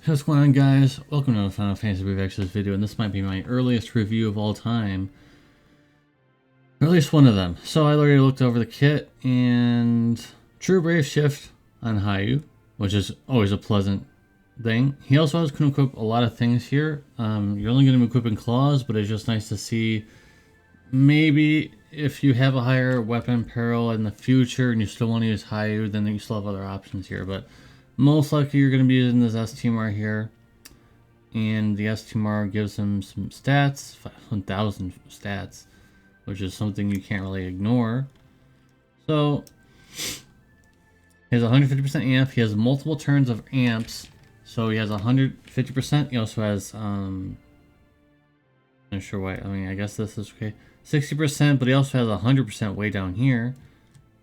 What's going on, guys? Welcome to the Final Fantasy Revex's video, and this might be my earliest review of all time. Or at least one of them. So I already looked over the kit, and True Brave Shift on Haou, which is always a pleasant thing. He also can equip a lot of things here. You're only going to be equipping claws, but it's just nice to see maybe if you have a higher weapon peril in the future and you still want to use Haou, then you still have other options here. But most likely you're going to be using this STMR here. And the STMR gives him some stats, 1,000 stats, which is something you can't really ignore. So, he has 150% amp. He has multiple turns of amps. So he has 150%. He also has, I'm not sure why. I mean, I guess this is okay. 60%, but he also has 100% way down here.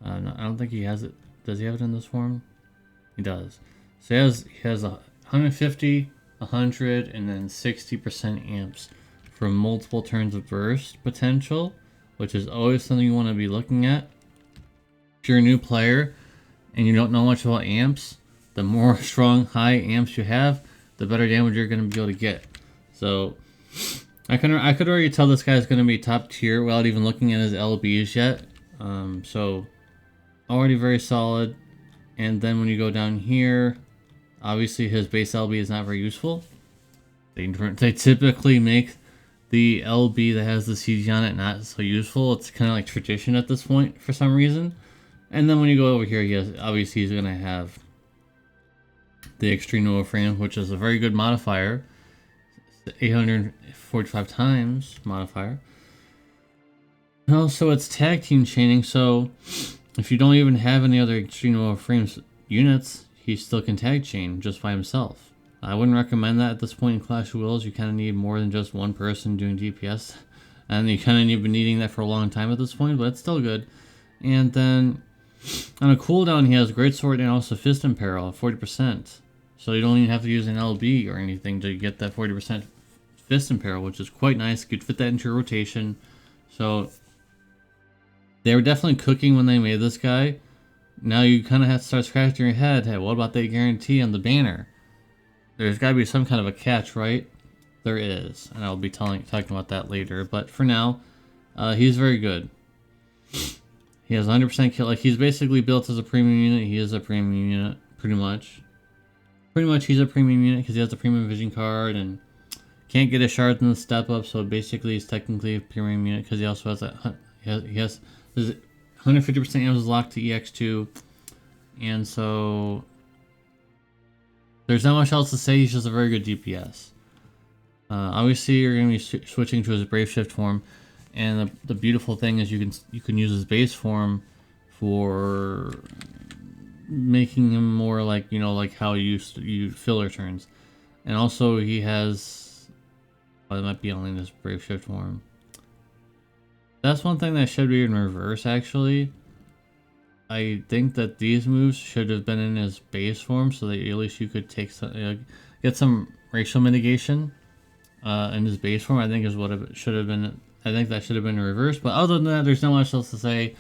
No, I don't think he has it. Does he have it in this form? He does. So he has 150, 100, and then 60% amps for multiple turns of burst potential, which is always something you want to be looking at. If you're a new player and you don't know much about amps, the more strong, high amps you have, the better damage you're going to be able to get. So I could already tell this guy's going to be top tier without even looking at his LBs yet. So already very solid. And then when you go down here, obviously his base LB is not very useful. They typically make the LB that has the CG on it not so useful. It's kind of like tradition at this point for some reason. And then when you go over here, obviously he's going to have the Extreme Nova Frame, which is a very good modifier. It's the 845 times modifier. And also it's tag team chaining, so if you don't even have any other Extreme Nova Frames units, he still can tag chain just by himself. I wouldn't recommend that at this point in Clash of Wills. You kind of need more than just one person doing DPS. And you kind of need been needing that for a long time at this point, but it's still good. And then on a cooldown, he has Greatsword and also Fist Imperil, 40%. So you don't even have to use an LB or anything to get that 40% Fist Imperil, which is quite nice. You could fit that into your rotation. So they were definitely cooking when they made this guy. Now you kind of have to start scratching your head. Hey, what about the guarantee on the banner? There's got to be some kind of a catch, right? There is, and I'll be talking about that later. But for now, he's very good. He has 100% kill. Like, he's basically built as a premium unit. He is a premium unit, pretty much. Pretty much, he's a premium unit because he has a premium vision card and can't get a shard in the step up. So basically, he's technically a premium unit because he also has that. He has 150% amps is locked to EX2, and so there's not much else to say. He's just a very good DPS. Obviously, you're going to be switching to his Brave Shift form, and the beautiful thing is you can use his base form for making him more like like how you filler turns, and also he has. Oh, it might be only in this Brave Shift form. That's one thing that should be in reverse, actually. I think that these moves should have been in his base form, so that at least you could take some, get some racial mitigation in his base form. I think is what it should have been. I think that should have been in reverse. But other than that, there's not much else to say.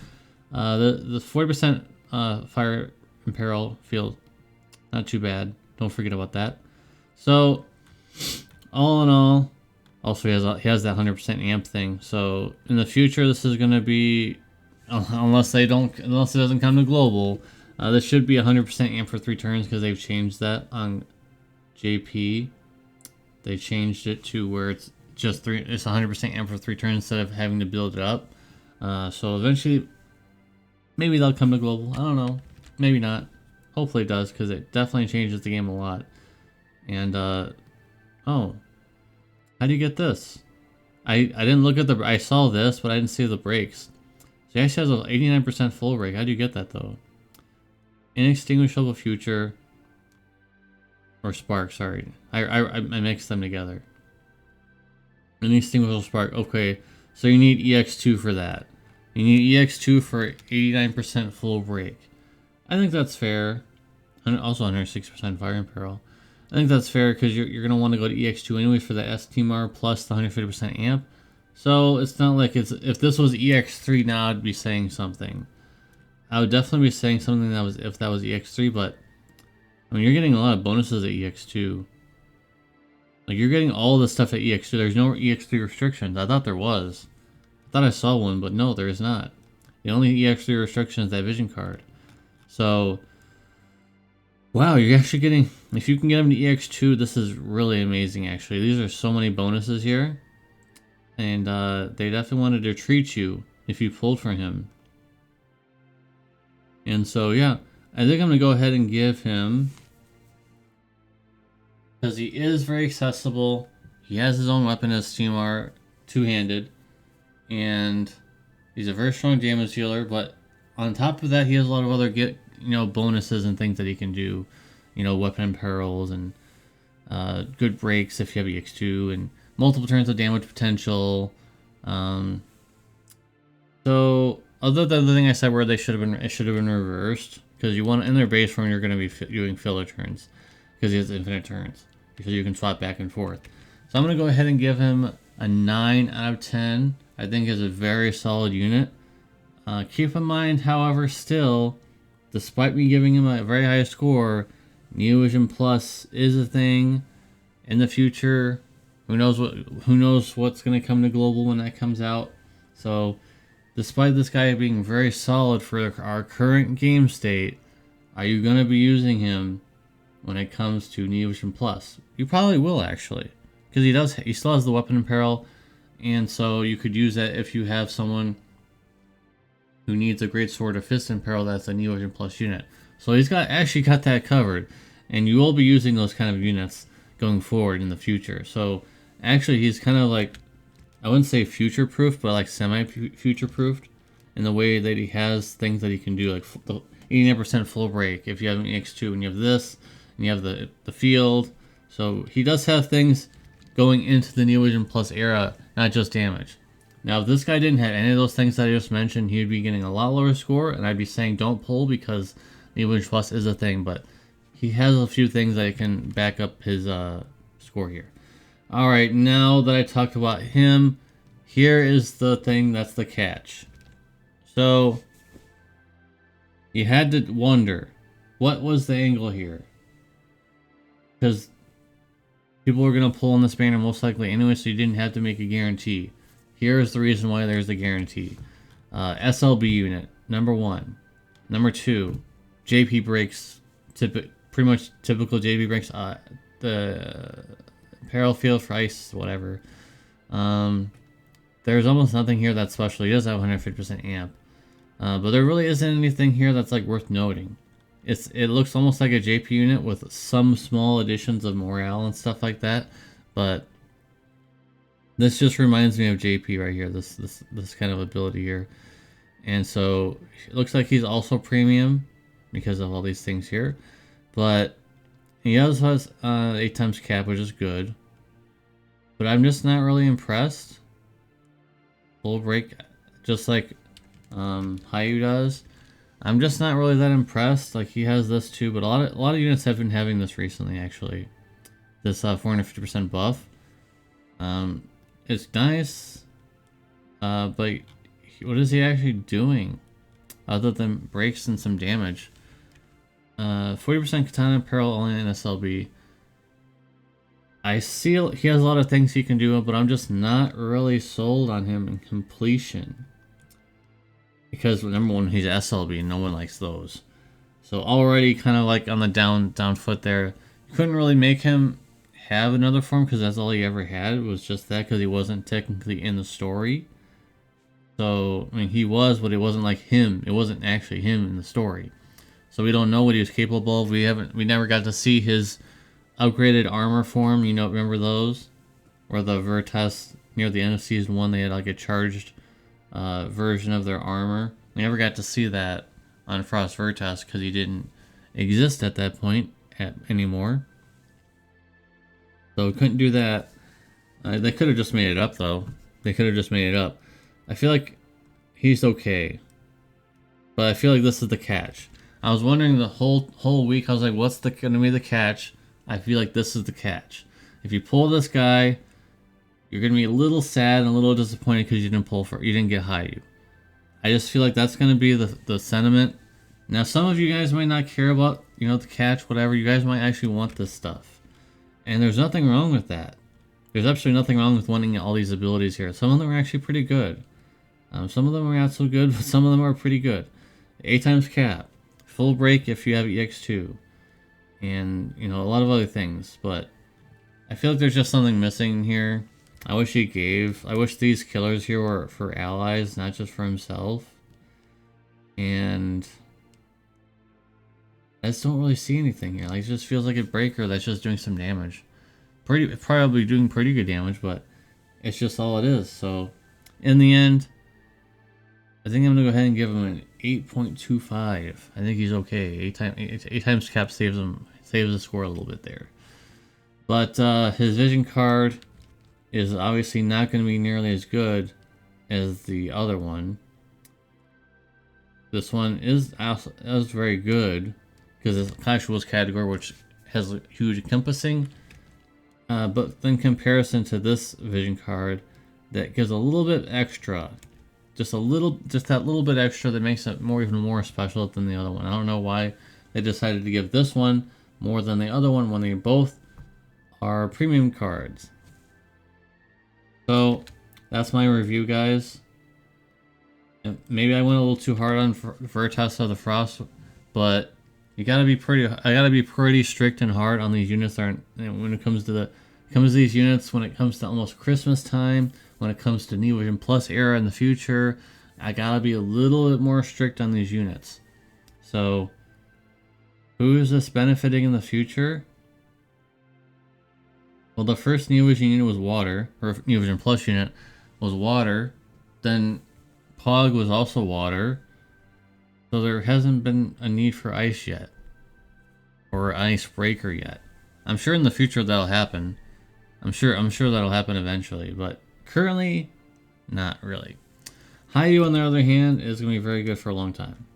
The 40% fire imperil field, not too bad. Don't forget about that. So, all in all. Also, he has that 100% amp thing. So in the future, this is going to be, unless it doesn't come to global, this should be 100% amp for 3 turns because they've changed that on JP. They changed it to where it's just it's 100% amp for 3 turns instead of having to build it up. So eventually, maybe they'll come to global. I don't know. Maybe not. Hopefully it does because it definitely changes the game a lot. And oh. How do you get this? I didn't look at I saw this, but I didn't see the brakes. So he actually has an 89% full brake. How do you get that, though? Inextinguishable future. Or spark, sorry. I mixed them together. Inextinguishable spark. Okay, so you need EX2 for that. You need EX2 for 89% full brake. I think that's fair. And also 106% fire imperil. I think that's fair because you're going to want to go to EX2 anyway for the STMR plus the 150% amp. So it's not like if this was EX3 now I'd be saying something. I would definitely be saying something if that was EX3, but I mean, you're getting a lot of bonuses at EX2. Like, you're getting all the stuff at EX2. There's no EX3 restrictions. I thought there was. I thought I saw one, but no, there is not. The only EX3 restriction is that vision card. So, wow, you're actually getting... If you can get him to EX2, this is really amazing, actually. These are so many bonuses here. And they definitely wanted to treat you if you pulled for him. And so, yeah, I think I'm going to go ahead and give him... Because he is very accessible. He has his own weapon as Steamar, two-handed. And he's a very strong damage dealer. But on top of that, he has a lot of other bonuses and things that he can do. You know, weapon perils and good breaks if you have EX2. And multiple turns of damage potential. So, other than the thing I said where it should have been reversed. Because you want in their base form, you're going to be doing filler turns. Because he has infinite turns. Because you can swap back and forth. So I'm going to go ahead and give him a 9 out of 10. I think is a very solid unit. Keep in mind, however, still, despite me giving him a very high score, Neo Vision Plus is a thing in the future. Who knows what's going to come to global when that comes out. So, despite this guy being very solid for our current game state, are you going to be using him when it comes to Neo Vision Plus? You probably will, actually, because he still has the weapon apparel, and so you could use that if you have someone who needs a great sword or fist apparel that's a Neo Vision Plus unit. So he's actually got that covered, and you will be using those kind of units going forward in the future. So actually, he's kind of like, I wouldn't say future-proofed, but like semi-future-proofed in the way that he has things that he can do, like the 89% full break if you have an EX2 and you have this, and you have the field. So he does have things going into the Neo Vision Plus era, not just damage. Now, if this guy didn't have any of those things that I just mentioned, he would be getting a lot lower score, and I'd be saying don't pull because Neo Vision Plus is a thing, but he has a few things that can back up his score here. Alright, now that I talked about him, here is the thing that's the catch. So, you had to wonder, what was the angle here? Because people were going to pull on this banner most likely anyway, so you didn't have to make a guarantee. Here's the reason why there's the guarantee. SLB unit, number 1. Number 2, JP breaks, pretty much typical JP breaks. The apparel field for ice, whatever. There's almost nothing here that's special. He does have 150% amp. But there really isn't anything here that's like worth noting. It looks almost like a JP unit with some small additions of morale and stuff like that, but this just reminds me of JP right here. This kind of ability here, and so it looks like he's also premium because of all these things here, but he also has 8 times cap, which is good. But I'm just not really impressed. Full break, just like Hyoh does. I'm just not really that impressed. Like, he has this too, but a lot of units have been having this recently, actually. This 450% buff. It's nice, but what is he actually doing other than breaks and some damage? 40% katana apparel only in SLB. I see he has a lot of things he can do, but I'm just not really sold on him in completion. Because number 1, he's SLB and no one likes those. So already kind of like on the down foot there. You couldn't really make him have another form because that's all he ever had was just that, because he wasn't technically in the story. So, I mean, he was, but it wasn't like him. It wasn't actually him in the story. So we don't know what he was capable of. We never got to see his upgraded armor form. You know, remember those? Or the Veritas near the end of season 1, they had like a charged version of their armor. We never got to see that on Frost Veritas because he didn't exist at that point anymore. So we couldn't do that. They could have just made it up, though. They could have just made it up. I feel like he's okay, but I feel like this is the catch. I was wondering the whole week. I was like, what's going to be the catch? I feel like this is the catch. If you pull this guy, you're going to be a little sad and a little disappointed because you didn't get Haou. I just feel like that's going to be the sentiment. Now, some of you guys might not care about, the catch, whatever. You guys might actually want this stuff. And there's nothing wrong with that. There's absolutely nothing wrong with wanting all these abilities here. Some of them are actually pretty good. Some of them are not so good, but some of them are pretty good. 8 times cap, full break if you have EX2, and you know, a lot of other things. But I feel like there's just something missing here. I wish these killers here were for allies, not just for himself. And I just don't really see anything here. Like, it just feels like a breaker that's just doing some damage. Probably doing pretty good damage, but it's just all it is. So, in the end, I think I'm gonna go ahead and give him an 8.25. I think he's okay. 8 times cap saves the score a little bit there. But his vision card is obviously not going to be nearly as good as the other one. This one is very good because it's casuals category, which has a huge encompassing. But in comparison to this vision card, that gives a little bit extra, just that little bit extra that makes it even more special than the other one. I don't know why they decided to give this one more than the other one when they both are premium cards. So that's my review, guys. And maybe I went a little too hard on Veritas of the Frost, but I gotta be pretty strict and hard on these units. When it comes to these units, when it comes to almost Christmas time, when it comes to Neo Vision Plus era in the future, I gotta be a little bit more strict on these units. So, who is this benefiting in the future? Well, the first Neo Vision unit was water, or Neo Vision Plus unit was water. Then Pog was also water. So there hasn't been a need for ice yet, or ice breaker yet. I'm sure in the future that'll happen. I'm sure that'll happen eventually, but currently, not really. Hyoh, on the other hand, is going to be very good for a long time.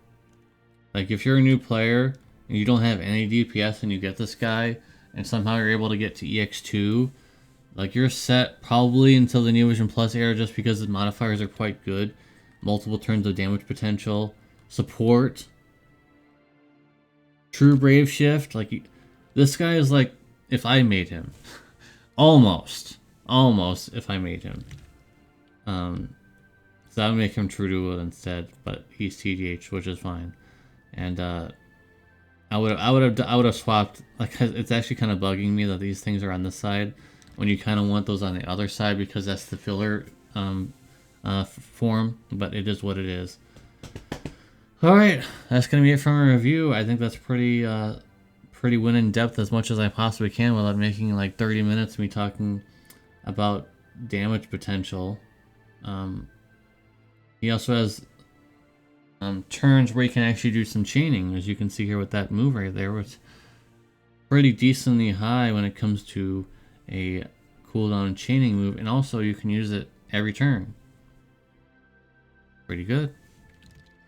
Like, if you're a new player and you don't have any DPS and you get this guy, and somehow you're able to get to EX2, like, you're set probably until the Neo Vision Plus era just because the modifiers are quite good. Multiple turns of damage potential, support, true brave shift. Like, this guy is like, if I made him. Almost if I made him. So I would make him true to it instead, but he's TGH, which is fine. And I would have swapped. Like, it's actually kind of bugging me that these things are on this side when you kind of want those on the other side because that's the filler form. But it is what it is. All right, that's gonna be it from a review. I think that's pretty went in depth as much as I possibly can without making like 30 minutes of me talking about damage potential. He also has turns where you can actually do some chaining, as you can see here with that move right there, which is pretty decently high when it comes to a cooldown chaining move, and also you can use it every turn. Pretty good.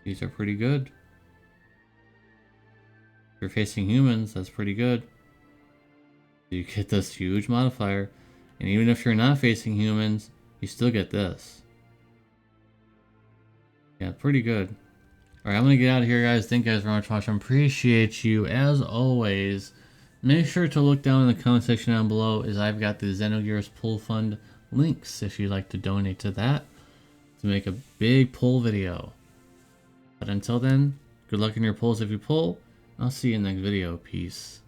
These are pretty good. If you're facing humans, that's pretty good. You get this huge modifier, and even if you're not facing humans, you still get this. Yeah, pretty good. Alright, I'm gonna get out of here, guys. Thank you guys very much for watching. Appreciate you, as always. Make sure to look down in the comment section down below, as I've got the Xenogears Pull Fund links if you'd like to donate to that to make a big pull video. But until then, good luck in your pulls if you pull. I'll see you in the next video. Peace.